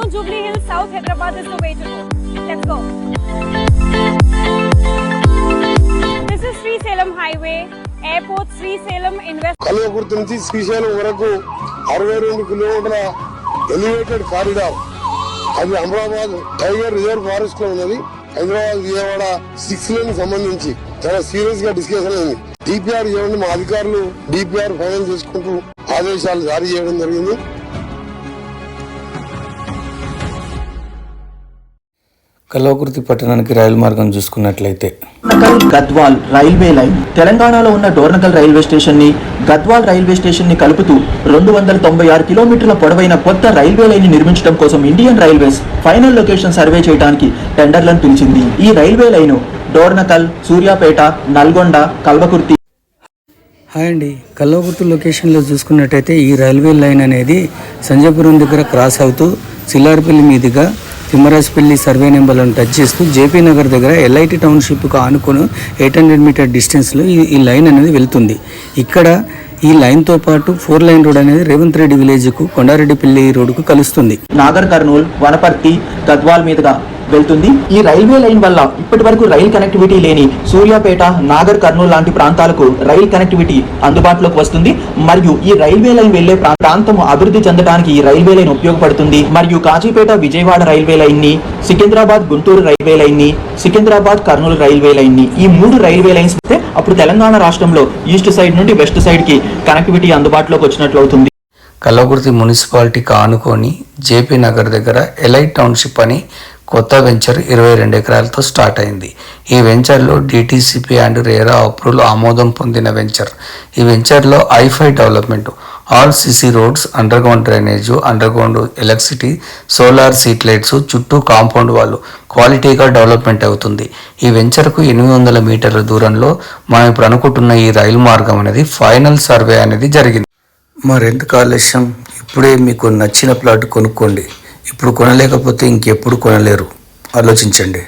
North Jubilee Hills, South Hyderabad is the way to go. Let's go. This is Srisalem Highway, Airport Srisalem Invest. Kalwakurthy నుంచి శ్రీశైలం వరకు 62 కిలోమీటర్ల elevated corridor. అది Amrabad tiger reserve forest లో ఉన్నది. Hyderabad Vijayawada 6 lane సంబంధించి చాలా serious గా డిస్కషన్ అయింది. డిపిఆర్ చేయండి, మా అధికారులు డిపిఆర్ ఫైనల్ చేసుకుంటూ ఆదేశాలు జారీ చేయడం జరిగింది. కల్వకుర్తి పట్టణానికి రైలు మార్గం చూసుకున్నట్లయితే గద్వాల్ రైల్వే లైన్ తెలంగాణలో ఉన్న డోర్నకల్ రైల్వే స్టేషన్ ని గద్వాల్ రైల్వే స్టేషన్ ని కలుపుతూ 296 కిలోమీటర్ల పొడవైన కొత్త రైల్వే లైన్ ని నిర్మించడం కోసం Indian railways final location survey చేయడానికి టెండర్లను పిలిచింది. ఈ railway line Dornakal, Suryapet, Nalgonda, Kalwakurthy. Hi అండి, కల్వకుర్తి లొకేషన్లో చూసుకున్నట్టయితే ఈ రైల్వే లైన్ అనేది సంజయపురం దగ్గర క్రాస్ అవుతూ సిల్లార్పల్లి మీదుగా తిమ్మరాజపల్లి సర్వే నెంబర్లను టచ్ చేస్తూ జేపీ నగర్ దగ్గర ఎల్ఐటి టౌన్షిప్కు ఆనుకొని 800 మీటర్ డిస్టెన్స్లో ఈ లైన్ అనేది వెళ్తుంది. ఇక్కడ ఈ లైన్తో పాటు 4 లైన్ రోడ్ అనేది రేవంత్ రెడ్డి విలేజ్కు కొండారెడ్డిపల్లి రోడ్డుకు కలుస్తుంది. నాగర్ కర్నూల్, వనపర్తి, గద్వాల్ మీదుగా వెళ్తుంది. ఈ రైల్వే లైన్ వల్ల ఇప్పటి వరకు రైల్ కనెక్టివిటీ లేని సూర్యాపేట, నాగర్ కర్నూల్ లాంటి ప్రాంతాలకు రైల్ కనెక్టివిటీ అందుబాటులోకి వస్తుంది. మరియు ఈ రైల్వే లైన్ వెళ్లే ప్రాంతం అభివృద్ధి చెందడానికి ఈ రైల్వే లైన్ ఉపయోగపడుతుంది. మరియు కాజీపేట, విజయవాడ రైల్వే లైన్ ని, సికింద్రాబాద్, గుంటూరు రైల్వే లైన్ ని, సికింద్రాబాద్, కర్నూలు రైల్వే లైన్ ని, ఈ 3 రైల్వే లైన్స్ అప్పుడు తెలంగాణ రాష్ట్రంలో ఈస్ట్ సైడ్ నుండి వెస్ట్ సైడ్ కి కనెక్టివిటీ అందుబాటులోకి వచ్చినట్లు అవుతుంది. కల్వకుర్తి మున్సిపాలిటీకి ఆనుకొని జేపీ నగర్ దగ్గర ఎలైట్ టౌన్షిప్ అని కొత్త వెంచర్ 22 ఎకరాలతో స్టార్ట్ అయింది. ఈ వెంచర్లో డిటిసిపి అండ్ రేరా అప్రూవల్ ఆమోదం పొందిన వెంచర్. ఈ వెంచర్లో ఐ5 development, all CC roads, under ground drainage, under ground electricity, solar street lights, చుట్టూ కాంపౌండ్ వాళ్ళు క్వాలిటీగా డెవలప్మెంట్ అవుతుంది. ఈ వెంచర్కు 800 మీటర్ల దూరంలో మనం ఇప్పుడు అనుకుంటున్న ఈ రైలు మార్గం అనేది ఫైనల్ సర్వే అనేది జరిగింది. మరెందుకు ఆలస్యం, ఇప్పుడే మీకు నచ్చిన ప్లాట్ కొనుక్కోండి. ఇప్పుడు కొనలేకపోతే ఇంకెప్పుడు కొనలేరు. ఆలోచించండి.